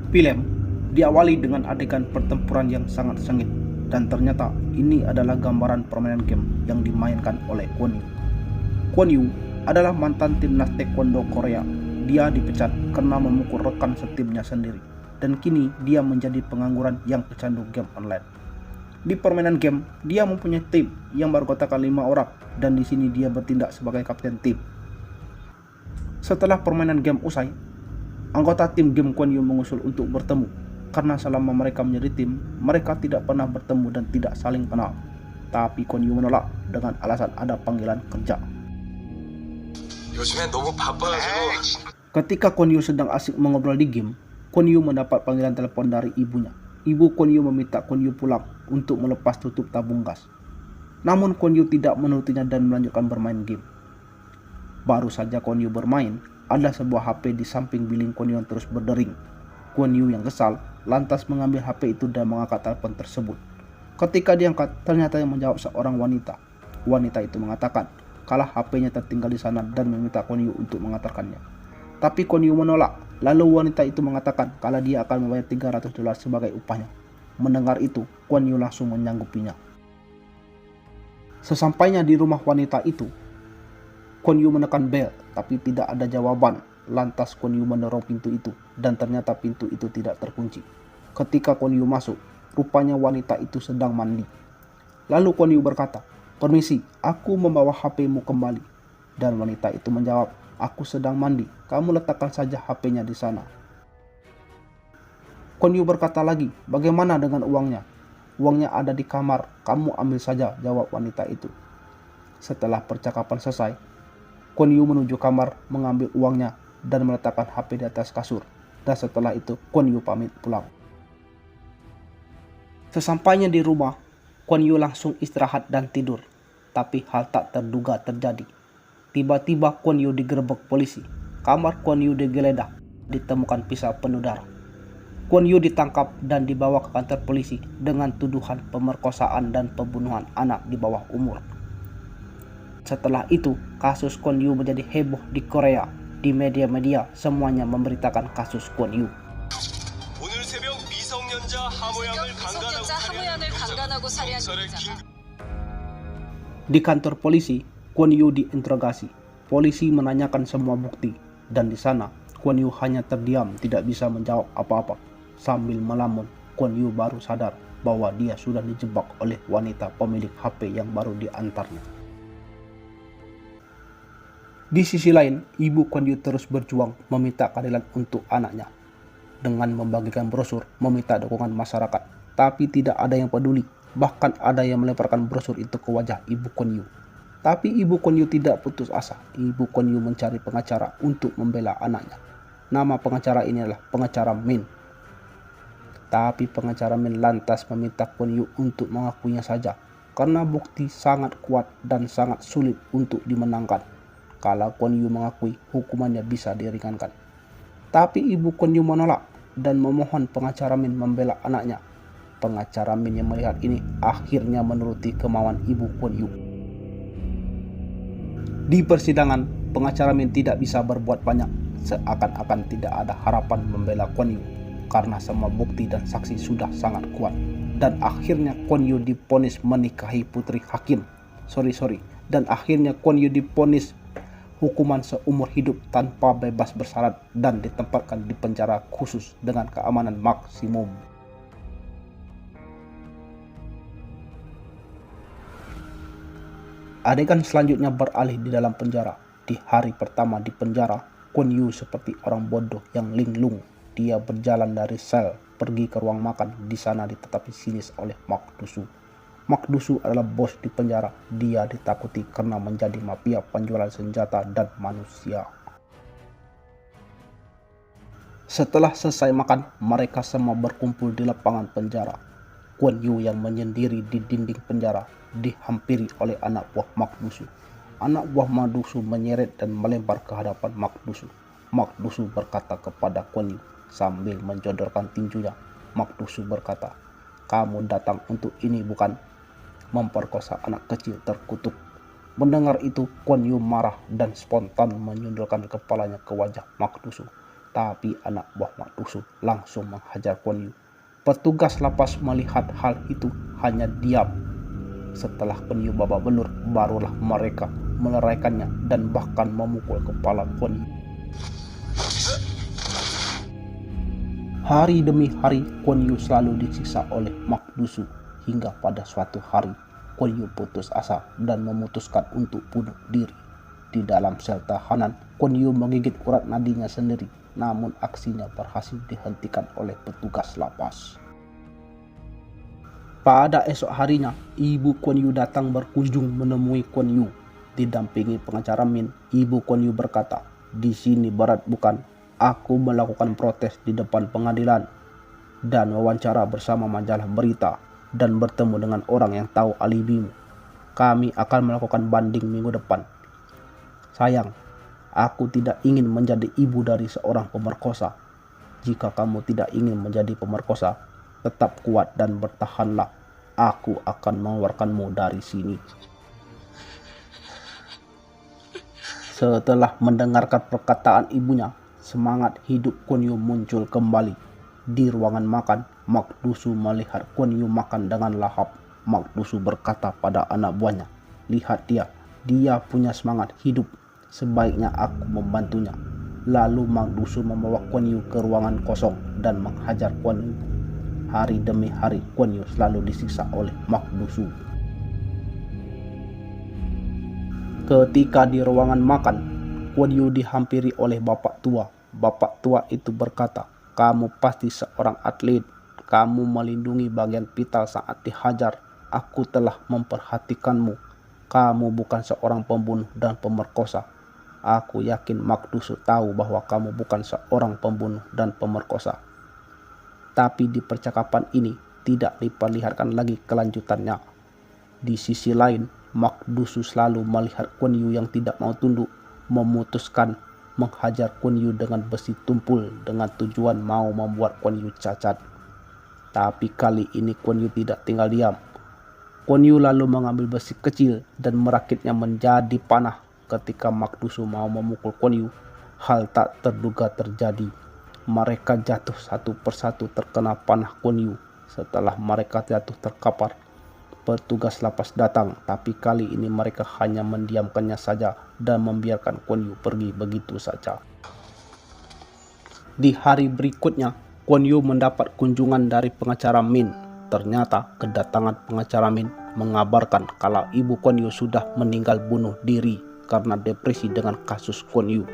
Film diawali dengan adegan pertempuran yang sangat sengit, dan ternyata ini adalah gambaran permainan game yang dimainkan oleh Kwon Yu. Kwon Yu adalah mantan timnas taekwondo Korea. Dia dipecat karena memukul rekan setimnya sendiri, dan kini dia menjadi pengangguran yang pecandu game online. Di permainan game, dia mempunyai tim yang beranggotakan 5 orang, dan di sini dia bertindak sebagai kapten tim. Setelah permainan game usai, anggota tim game Kwon Yu mengusul untuk bertemu, karena selama mereka menjadi tim, mereka tidak pernah bertemu dan tidak saling kenal. Tapi Kwon Yu menolak dengan alasan ada panggilan kerja. Ketika Kwon Yu sedang asik mengobrol di game, Kwon Yu mendapat panggilan telepon dari ibunya. Ibu Kwon Yu meminta Kwon Yu pulang untuk melepas tutup tabung gas. Namun Kwon Yu tidak menurutinya dan melanjutkan bermain game. Baru saja Kwon Yu bermain, ada sebuah HP di samping billing Kwon Yu yang terus berdering. Kwon Yu yang kesal lantas mengambil HP itu dan mengangkat telepon tersebut. Ketika diangkat, ternyata yang menjawab seorang wanita. Wanita itu mengatakan kalau HP-nya tertinggal di sana dan meminta Kwon Yu untuk mengantarkannya. Tapi Kwon Yu menolak. Lalu wanita itu mengatakan kalau dia akan membayar $300 sebagai upahnya. Mendengar itu, Kwon Yu langsung menyanggupinya. Sesampainya di rumah wanita itu, Kwon Yu menekan bel, tapi tidak ada jawaban. Lantas Kwon Yu mendorong pintu itu, dan ternyata pintu itu tidak terkunci. Ketika Kwon Yu masuk, rupanya wanita itu sedang mandi. Lalu Kwon Yu berkata, "Permisi, aku membawa HP-mu kembali." Dan wanita itu menjawab, "Aku sedang mandi, kamu letakkan saja HP-nya di sana." Kwon Yu berkata lagi, "Bagaimana dengan uangnya?" "Uangnya ada di kamar, kamu ambil saja," jawab wanita itu. Setelah percakapan selesai, Kwon Yu menuju kamar mengambil uangnya dan meletakkan HP di atas kasur. Dan setelah itu Kwon Yu pamit pulang. Sesampainya di rumah, Kwon Yu langsung istirahat dan tidur. Tapi hal tak terduga terjadi. Tiba-tiba Kwon Yu digerebek polisi. Kamar Kwon Yu digeledah, ditemukan pisau penuh darah. Kwon Yu ditangkap dan dibawa ke kantor polisi dengan tuduhan pemerkosaan dan pembunuhan anak di bawah umur. Setelah itu, kasus Kwon Yu menjadi heboh di Korea. Di media-media semuanya memberitakan kasus Kwon Yu. Di kantor polisi, Kwon Yu diinterogasi. Polisi menanyakan semua bukti, dan di sana Kwon Yu hanya terdiam, tidak bisa menjawab apa-apa. Sambil melamun, Kwon Yu baru sadar bahwa dia sudah dijebak oleh wanita pemilik HP yang baru diantarnya. Di sisi lain, ibu Kwon Yu terus berjuang meminta keadilan untuk anaknya. Dengan membagikan brosur, meminta dukungan masyarakat. Tapi tidak ada yang peduli. Bahkan ada yang melemparkan brosur itu ke wajah ibu Kwon Yu. Tapi ibu Kwon Yu tidak putus asa. Ibu Kwon Yu mencari pengacara untuk membela anaknya. Nama pengacara ini adalah pengacara Min. Tapi pengacara Min lantas meminta Kwon Yu untuk mengakuinya saja. Karena bukti sangat kuat dan sangat sulit untuk dimenangkan. Kalau Kwon Yu mengakui, hukumannya bisa diringankan. Tapi ibu Kwon Yu menolak dan memohon pengacara Min membela anaknya. Pengacara Min yang melihat ini akhirnya menuruti kemauan ibu Kwon Yu. Di persidangan, pengacara Min tidak bisa berbuat banyak, seakan-akan tidak ada harapan membela Kwon Yu karena semua bukti dan saksi sudah sangat kuat. Dan akhirnya Kwon Yu divonis menikahi putri hakim. Dan akhirnya Kwon Yu divonis hukuman seumur hidup tanpa bebas bersyarat dan ditempatkan di penjara khusus dengan keamanan maksimum. Adegan selanjutnya beralih di dalam penjara. Di hari pertama di penjara, Kwon Yu seperti orang bodoh yang linglung. Dia berjalan dari sel pergi ke ruang makan. Di sana ditetapi sinis oleh Mak Du-soo. Mak Du-soo adalah bos di penjara. Dia ditakuti karena menjadi mafia penjualan senjata dan manusia. Setelah selesai makan, mereka semua berkumpul di lapangan penjara. Kwon Yu yang menyendiri di dinding penjara dihampiri oleh anak buah Mak Du-soo. Anak buah Mak Du-soo menyeret dan melempar ke hadapan Mak Du-soo. Mak Du-soo berkata kepada Kwon Yu sambil menjodorkan tinjunya. Mak Du-soo berkata, "Kamu datang untuk ini bukan?" Memperkosa anak kecil terkutuk. Mendengar itu, Kwon Yu marah dan spontan menyundulkan kepalanya ke wajah Mak Du-soo. Tapi anak buah Mak Dusu langsung menghajar Kuan Yu. Petugas lapas melihat hal itu hanya diam. Setelah Kuan Yu babak belur, barulah mereka meleraikannya dan bahkan memukul kepala Kuan Yu. Hari demi hari Kuan Yu selalu disiksa oleh Mak Dusu hingga pada suatu hari Kuan Yu putus asa dan memutuskan untuk bunuh diri. Di dalam sel tahanan, Kuan Yu menggigit urat nadinya sendiri, namun aksinya berhasil dihentikan oleh petugas lapas. Pada esok harinya, ibu Kuan Yu datang berkunjung menemui Kuan Yu. Didampingi pengacara Min, ibu Kuan Yu berkata, "Di sini berat bukan? Aku melakukan protes di depan pengadilan dan wawancara bersama majalah berita dan bertemu dengan orang yang tahu alibimu. Kami akan melakukan banding minggu depan. Sayang, aku tidak ingin menjadi ibu dari seorang pemerkosa. Jika kamu tidak ingin menjadi pemerkosa, tetap kuat dan bertahanlah. Aku akan mengeluarkanmu dari sini." Setelah mendengarkan perkataan ibunya, semangat hidup Kuan Yu muncul kembali. Di ruangan makan, Mak Dusu melihat Kuan Yu makan dengan lahap. Mak Dusu berkata pada anak buahnya, "Lihat dia punya semangat hidup. Sebaiknya aku membantunya." Lalu Mak Dusu membawa Kuan Yu ke ruangan kosong dan menghajar Kuan Yu. Hari demi hari Kuan Yu selalu disiksa oleh Mak Dusu. Ketika di ruangan makan, Kuan Yu dihampiri oleh bapak tua. Bapak tua itu berkata, "Kamu pasti seorang atlet. Kamu melindungi bagian vital saat dihajar. Aku telah memperhatikanmu. Kamu bukan seorang pembunuh dan pemerkosa. Aku yakin Mak Dusu tahu bahwa kamu bukan seorang pembunuh dan pemerkosa." Tapi di percakapan ini tidak diperlihatkan lagi kelanjutannya. Di sisi lain, Mak Dusu selalu melihat Kuan Yu yang tidak mau tunduk, memutuskan menghajar Kuan Yu dengan besi tumpul dengan tujuan mau membuat Kuan Yu cacat. Tapi kali ini Kuan Yu tidak tinggal diam. Kuan Yu lalu mengambil besi kecil dan merakitnya menjadi panah. Ketika Mak Dusu mau memukul Kuan Yu, hal tak terduga terjadi. Mereka jatuh satu persatu terkena panah Kuan Yu. Setelah mereka jatuh terkapar, petugas lapas datang, tapi kali ini mereka hanya mendiamkannya saja dan membiarkan Kuan Yu pergi begitu saja. Di hari berikutnya, Kuan Yu mendapat kunjungan dari pengacara Min. Ternyata kedatangan pengacara Min mengabarkan kalau ibu Kuan Yu sudah meninggal bunuh diri karena depresi dengan kasus Kuan Yu.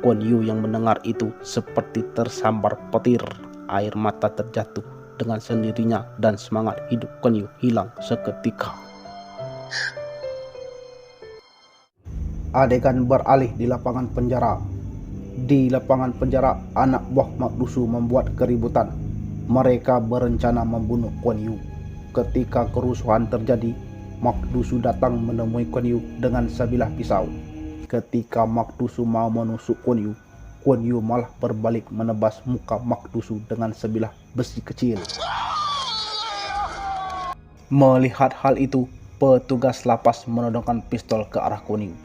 Kuan Yu yang mendengar itu seperti tersambar petir, air mata terjatuh dengan sendirinya dan semangat hidup Kuan Yu hilang seketika. Adegan beralih di lapangan penjara. Di lapangan penjara, anak buah Mak Dusu membuat keributan. Mereka berencana membunuh Kuan Yu. Ketika kerusuhan terjadi, Mak Dusu datang menemui Kuan Yu dengan sebilah pisau. Ketika Mak Dusu mau menusuk Kuan Yu malah berbalik menebas muka Mak Dusu dengan sebilah besi kecil. Melihat hal itu, petugas lapas menodongkan pistol ke arah Kuan Yu.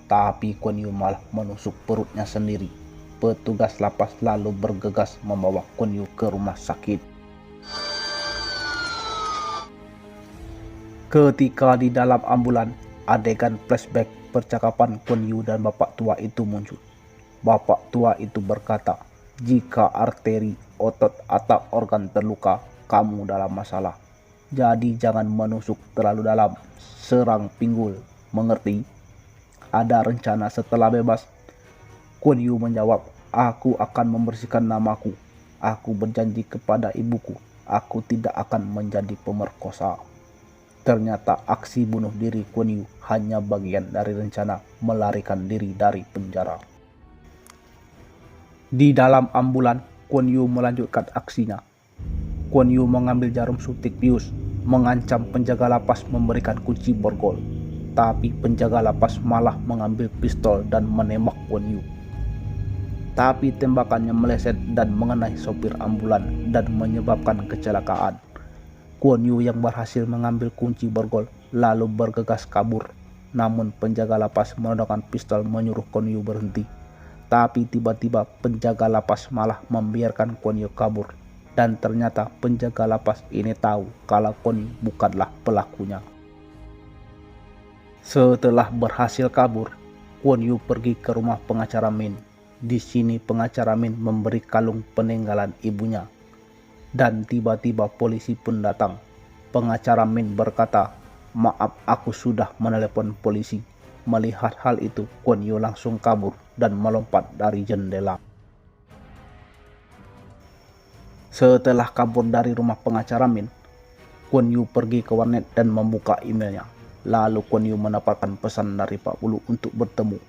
Tapi Kuan Yu malah menusuk perutnya sendiri. Petugas lapas lalu bergegas membawa Kuan Yu ke rumah sakit. Ketika di dalam ambulan, adegan flashback percakapan Kuan Yu dan bapak tua itu muncul. Bapak tua itu berkata, "Jika arteri, otot, atau organ terluka, kamu dalam masalah. Jadi jangan menusuk terlalu dalam. Serang pinggul, mengerti? Ada rencana setelah bebas?" Kuan Yu menjawab, "Aku akan membersihkan namaku. Aku berjanji kepada ibuku, aku tidak akan menjadi pemerkosa." Ternyata aksi bunuh diri Kuan Yu hanya bagian dari rencana melarikan diri dari penjara. Di dalam ambulan, Kuan Yu melanjutkan aksinya. Kuan Yu mengambil jarum suntik bius, mengancam penjaga lapas memberikan kunci borgol. Tapi penjaga lapas malah mengambil pistol dan menembak Kuan Yu. Tapi tembakannya meleset dan mengenai sopir ambulan dan menyebabkan kecelakaan. Kuan Yu yang berhasil mengambil kunci borgol lalu bergegas kabur. Namun penjaga lapas menodongkan pistol menyuruh Kuan Yu berhenti. Tapi tiba-tiba penjaga lapas malah membiarkan Kuan Yu kabur. Dan ternyata penjaga lapas ini tahu kalau Kuan Yu bukanlah pelakunya. Setelah berhasil kabur, Kuan Yu pergi ke rumah pengacara Min. Di sini pengacara Min memberi kalung peninggalan ibunya. Dan tiba-tiba polisi pun datang. Pengacara Min berkata, "Maaf, aku sudah menelepon polisi." Melihat hal itu, Kuan Yu langsung kabur dan melompat dari jendela. Setelah kabur dari rumah pengacara Min, Kuan Yu pergi ke warnet dan membuka emailnya. Lalu Kuan Yu mendapatkan pesan dari Pak Bulu untuk bertemu